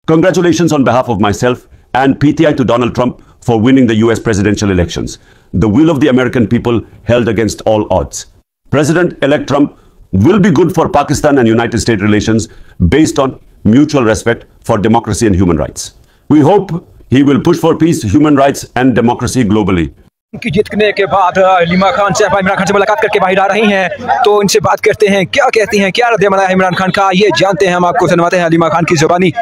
Congratulations on behalf of myself and PTI to Donald Trump for winning the US presidential elections. The will of the American people held against all odds. President-elect Trump will be good for Pakistan and United States relations based on mutual respect for democracy and human rights. We hope he will push for peace, human rights and democracy globally. की जीतने के बाद हलीमा खान से इमरान खान से मुलाकात करके बाहर आ रही हैं, तो इनसे बात करते हैं क्या कहती हैं, क्या रद्द-ए-अमल है इमरान खान का, ये जानते हैं, हम आपको सुनवाते हैं हलीमा खान की जुबानी।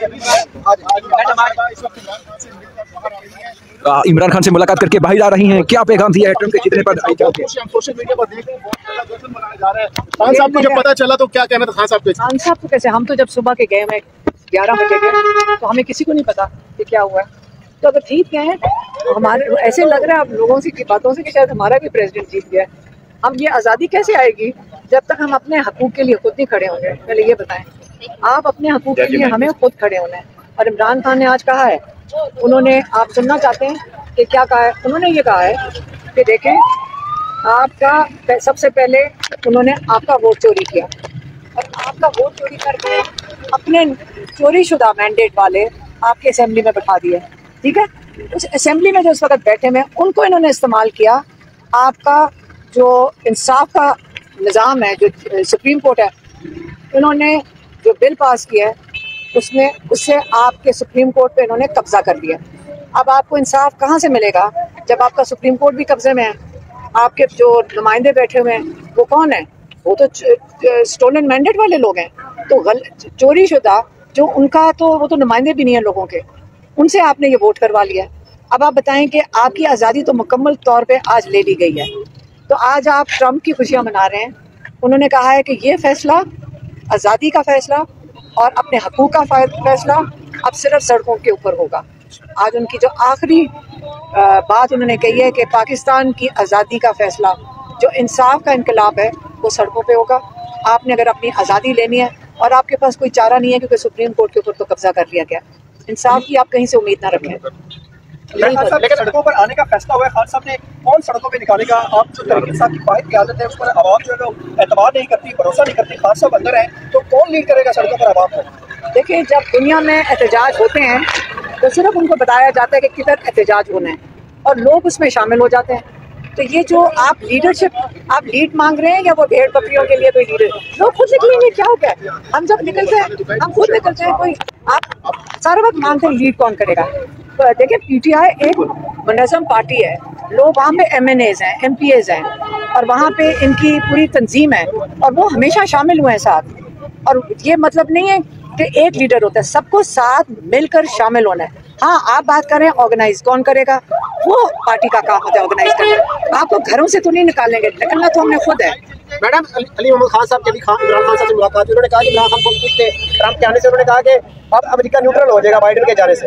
इमरान खान से मुलाकात करके बाहर आ रही हैं, क्या पैगाम दिया है ट्रंप के जीतने पर? सोशल मीडिया पर देख खान साहब को जब पता चला तो क्या कहना था खान साहब के? खान साहब को कैसे, हम तो जब सुबह के गए हैं 11 बजे गए तो हमें किसी को नहीं पता कि क्या हुआ है। तो अगर ठीक गए हैं तो हमारे ऐसे लग रहा है अब लोगों से की बातों से कि शायद हमारा भी प्रेसिडेंट जीत गया है। हम ये आज़ादी कैसे आएगी जब तक हम अपने हकूक़ के लिए खुद नहीं खड़े होंगे? पहले ये बताएं, आप अपने हकूक़ के लिए हमें खुद खड़े होना है। और इमरान खान ने आज कहा है, उन्होंने, आप सुनना चाहते हैं कि क्या कहा है? उन्होंने ये कहा है कि देखें, आपका सबसे पहले उन्होंने आपका वोट चोरी किया और आपका वोट चोरी करके अपने चोरीशुदा मैंडेट वाले आपके असेंबली में बैठा दिए, ठीक है? उस असेंबली में जो इस वक्त बैठे हैं उनको इन्होंने इस्तेमाल किया। आपका जो इंसाफ का निज़ाम है, जो सुप्रीम कोर्ट है, इन्होंने जो बिल पास किया है उससे आपके सुप्रीम कोर्ट पे इन्होंने कब्जा कर दिया। अब आपको इंसाफ कहाँ से मिलेगा जब आपका सुप्रीम कोर्ट भी कब्जे में है? आपके जो नुमाइंदे बैठे हुए हैं वो कौन है? वो तो स्टोलन मैंडेट वाले लोग हैं। तो चोरी शुदा जो उनका, तो वो तो नुमाइंदे भी नहीं है लोगों के, उनसे आपने ये वोट करवा लिया। अब आप बताएं कि आपकी आज़ादी तो मुकम्मल तौर पे आज ले ली गई है, तो आज आप ट्रंप की खुशियाँ मना रहे हैं। उन्होंने कहा है कि ये फ़ैसला, आज़ादी का फ़ैसला और अपने हकूक़ का फ़ैसला अब सिर्फ सड़कों के ऊपर होगा। आज उनकी जो आखिरी बात उन्होंने कही है कि पाकिस्तान की आज़ादी का फ़ैसला, जो इंसाफ का इनकलाब है, वो सड़कों पे होगा। आपने अगर अपनी आज़ादी लेनी है और आपके पास कोई चारा नहीं है क्योंकि सुप्रीम कोर्ट के ऊपर तो कब्जा कर लिया गया, इंसाफ की आप कहीं से उम्मीद ना रखें। लेकिन सड़कों पर आने का फैसला हुआ है, खान साहब ने कौन सड़कों पे निकालेगा? आप जो तरीके साहब की वाहिद की आदत है उस पर आवाम जो है एतबार नहीं करती, भरोसा नहीं करती। खान साहब अंदर है तो कौन लीड करेगा सड़कों पर आवाम को? देखिए, जब दुनिया में एहतजाज होते हैं तो सिर्फ उनको बताया जाता है कि किधर एहतजाज होना है और लोग उसमें शामिल हो जाते हैं। तो ये जो आप लीडरशिप, आप लीड मांग रहे हैं या वो भेड़ बकरियों के लिए कोई लीडर? लोग खुद निकलेंगे, क्या हो गया? हम जब निकलते हैं, हम खुद निकलते हैं। कोई आप सारा वक्त मांगते हैं लीड कौन करेगा? तो देखिए, पीटीआई एक मुनज़्ज़म पार्टी है, लोग वहाँ पे MNAs हैं, MPAs हैं और वहाँ पे इनकी पूरी तंजीम है और वो हमेशा शामिल हुए हैं साथ। और ये मतलब नहीं है कि एक लीडर होता है, सबको साथ मिलकर शामिल होना है। हाँ, आप बात करें ऑर्गेनाइज कौन करेगा, वो पार्टी का काम होता है ऑर्गेनाइज करना। आपको घरों से तो नहीं निकालेंगे, निकलना तो हमने खुद है। मैडम, अली मोहम्मद खान साहब के भी इमरान खान साहब से मुलाकात, उन्होंने कहा कि इमरान खान को पूछते ट्रंप के आने से, उन्होंने कहा कि अब अमेरिका न्यूट्रल हो जाएगा बाइडेन के जाने से।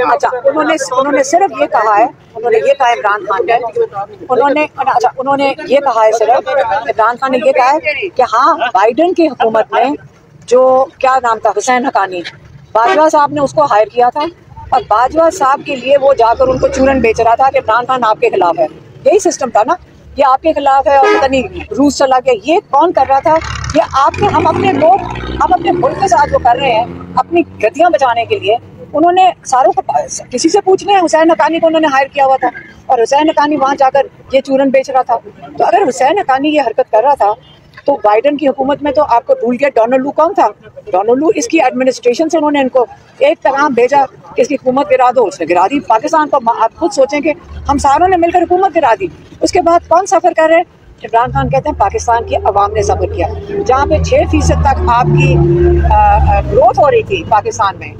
अच्छा, उन्होंने सिर्फ ये कहा है, उन्होंने ये कहा इमरान खान ने, उन्होंने ये कहा है, सिर्फ इमरान खान ने ये कहा है कि हाँ, बाइडेन की हुकूमत में जो क्या नाम था, हुसैन हकानी, बाजवा साहब ने उसको हायर किया था और बाजवा साहब के लिए वो जाकर उनको चूरन बेच रहा था कि इमरान खान आपके खिलाफ है। यही सिस्टम था ना, ये आपके खिलाफ है और पता नहीं रूस चला गया। ये कौन कर रहा था? ये आपके, हम अपने लोग, हम अपने मुल्क के साथ वो कर रहे हैं अपनी गद्दियाँ बचाने के लिए। उन्होंने सारों को, किसी से पूछ लें, हुसैन हकानी को उन्होंने हायर किया हुआ था और हुसैन हकानी वहाँ जाकर ये चूरन बेच रहा था। तो अगर हुसैन हकानी ये हरकत कर रहा था तो बाइडेन की हुकूमत में तो आपको भूल गया डोनाल्ड लू कौन था? डोनाल्ड लू, इसकी एडमिनिस्ट्रेशन से उन्होंने इनको एक पैगाम भेजा कि इसकी हुकूमत गिरा दो, उसने गिरा दी पाकिस्तान को। आप खुद सोचें कि हम सारों ने मिलकर हुकूमत गिरा दी। उसके बाद कौन सफ़र कर रहे हैं? इमरान खान कहते हैं पाकिस्तान की अवाम ने सफ़र किया, जहाँ पे 6% तक आपकी ग्रोथ हो रही थी पाकिस्तान में,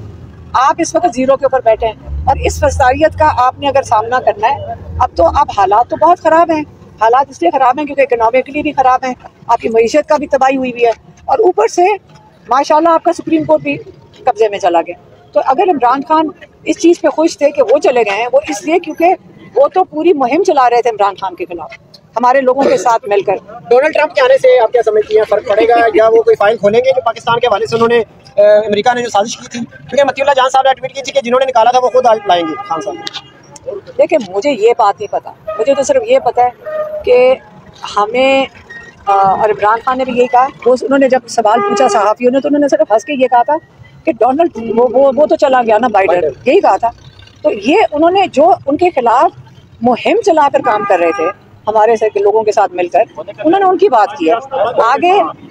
आप इस वक्त 0 के ऊपर बैठे हैं। और इस वसारियत का आपने अगर सामना करना है, अब तो आप, हालात तो बहुत ख़राब हैं। हालात इसलिए ख़राब हैं क्योंकि इकोनॉमिकली भी ख़राब हैं, आपकी मईशत का भी तबाही हुई है और ऊपर से माशाल्लाह आपका सुप्रीम कोर्ट भी कब्जे में चला गया। तो अगर इमरान खान इस चीज़ पे खुश थे कि वो चले गए हैं, वो इसलिए क्योंकि वो तो पूरी मुहिम चला रहे थे इमरान खान के खिलाफ हमारे लोगों के साथ मिलकर। डोनाल्ड ट्रंप के आने से आप क्या समझती हैं, फ़र्क पड़ेगा या वो कोई फाइल खोलेंगे जो पाकिस्तान के हवाले से उन्होंने अमेरिका ने जो साजिश की थी? क्योंकि मतीउल्लाह जान साहब ने ट्वीट की थी कि जिन्होंने निकाला था वो खुद लाएंगे खान साहब। देखिए, मुझे ये बात नहीं पता, मुझे तो सिर्फ ये पता है कि हमें और इमरान खान ने भी यही कहा। वो उन्होंने जब सवाल पूछा सहाफ़ियों ने तो उन्होंने सिर्फ हंस के ये कहा था कि डोनाल्ड वो तो चला गया ना, बाइडेन, यही कहा था। तो ये उन्होंने जो उनके खिलाफ मुहिम चलाकर काम कर रहे थे हमारे से लोगों के साथ मिलकर, उन्होंने उनकी बात की है।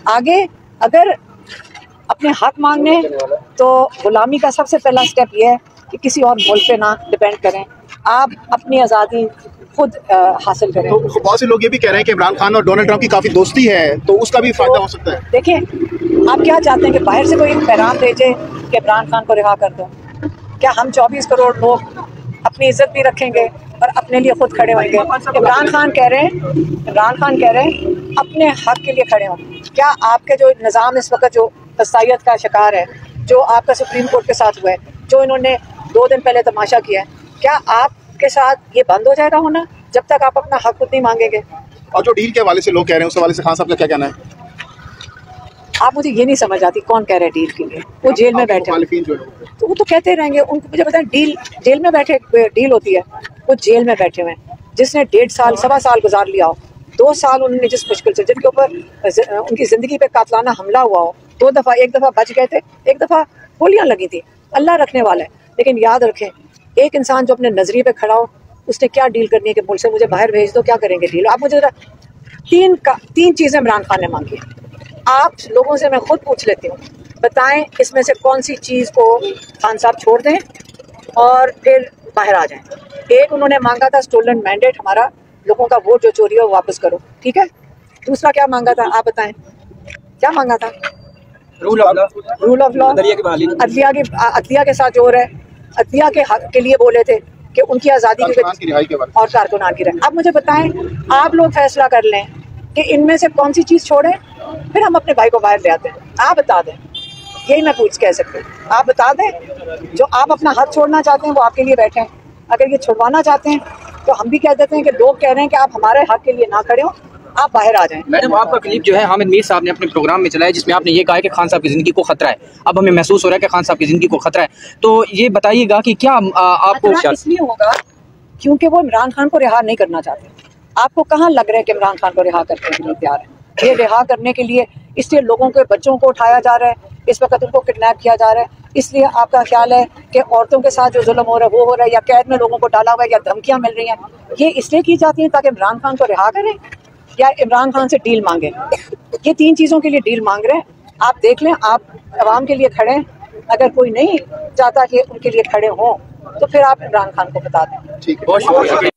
आगे अगर अपने हक मांगने तो गुलामी का सबसे पहला स्टेप ये है कि किसी और मुल्क पे ना डिपेंड करें, आप अपनी आज़ादी खुद हासिल करें। तो बहुत से लोग ये भी कह रहे हैं कि इमरान खान और डोनाल्ड ट्रंप की काफ़ी दोस्ती है, तो उसका भी फायदा हो सकता है। देखिए, आप क्या चाहते हैं कि बाहर से कोई पैगाम भेजे कि इमरान खान को रिहा कर दो? क्या हम 24 करोड़ लोग अपनी इज्जत भी रखेंगे और अपने लिए खुद खड़े होंगे? इमरान खान कह रहे हैं अपने हक के लिए खड़े हों। क्या आपके जो निज़ाम इस वक्त जो तसायत का शिकार है, जो आपका सुप्रीम कोर्ट के साथ हुआ है, जो इन्होंने 2 दिन पहले तमाशा किया है, क्या आपके साथ ये बंद हो जाएगा होना जब तक आप अपना हक खुद नहीं मांगेंगे? और जो डील के हवाले से लोग कह रहे हैं, उस हवाले से खान साहब का क्या कहना है? आप मुझे ये नहीं समझ आती कौन कह रहे हैं डील के लिए? वो जेल में बैठे हैं, तो वो तो कहते रहेंगे। उनको मुझे पता है, डील जेल में बैठे डील होती है, वो जेल में बैठे हुए हैं। जिसने 1.5 साल 1.25 साल गुजार लिया हो, 2 साल उन्होंने जिस मुश्किल से, जिनके ऊपर उनकी ज़िंदगी पे कातलाना हमला हुआ हो, 2 दफ़ा, एक दफ़ा बच गए थे, एक दफ़ा गोलियां लगी थी, अल्लाह रखने वाला है। लेकिन याद रखें, एक इंसान जो अपने नज़रिए पे खड़ा हो, उसने क्या डील करनी है कि मुल्क से मुझे बाहर भेज दो, क्या करेंगे डील? आप मुझे 3 चीज़ें इमरान खान ने मांगी। आप लोगों से मैं खुद पूछ लेती हूँ, बताएं इसमें से कौन सी चीज़ को खान साहब छोड़ दें और फिर बाहर आ जाएं। एक उन्होंने मांगा था स्टोलन मैंडेट, हमारा लोगों का वोट जो चोरी हो वापस करो, ठीक है। दूसरा क्या मांगा था, आप बताएं क्या मांगा था? रूल ऑफ लॉ, अदलिया के साथ जो हो रहा है, अदलिया के हक के लिए बोले थे कि उनकी आज़ादी और कारकुनान की रहे। अब मुझे बताएं, आप लोग फैसला कर लें कि इनमें से कौन सी चीज़ छोड़ें, फिर हम अपने भाई को बाहर ले आते हैं। आप बता दें, यही मैं पूछ कह सकती हूँ, आप बता दें। जो आप अपना हक छोड़ना चाहते हैं वो आपके लिए बैठे हैं, अगर ये छुड़वाना चाहते हैं तो हम भी कह देते हैं कि लोग कह रहे हैं कि आप हमारे हक के लिए ना खड़े हो, आप बाहर आ जाएं। मैडम, आपका क्लिप जो है हामिद मीर साहब ने अपने प्रोग्राम में चलाया, जिसमें आपने ये कहा है कि खान साहब की ज़िंदगी को खतरा है। अब हमें महसूस हो रहा है कि खान साहब की ज़िंदगी को खतरा है, तो ये बताइएगा कि क्या आपको इसलिए होगा क्योंकि वो इमरान खान को रिहा नहीं करना चाहते। आपको कहाँ लग रहा है कि इमरान खान को रिहा करने के लिए तैयार है? ये रिहा करने के लिए इसलिए लोगों के बच्चों को उठाया जा रहा है, इस वक्त उनको किडनैप किया जा रहा है, इसलिए आपका ख्याल है कि औरतों के साथ जो जुल्म हो रहा है वो हो रहा है, या कैद में लोगों को डाला हुआ है, या धमकियाँ मिल रही हैं, ये इसलिए की जाती हैं ताकि इमरान खान को रिहा करें या इमरान खान से डील मांगे। ये 3 चीज़ों के लिए डील मांग रहे हैं। आप देख लें, आप आवाम के लिए खड़े हैं, अगर कोई नहीं चाहता कि उनके लिए खड़े हों तो फिर आप इमरान खान को बता दें। ठीक है, बहुत शुक्रिया।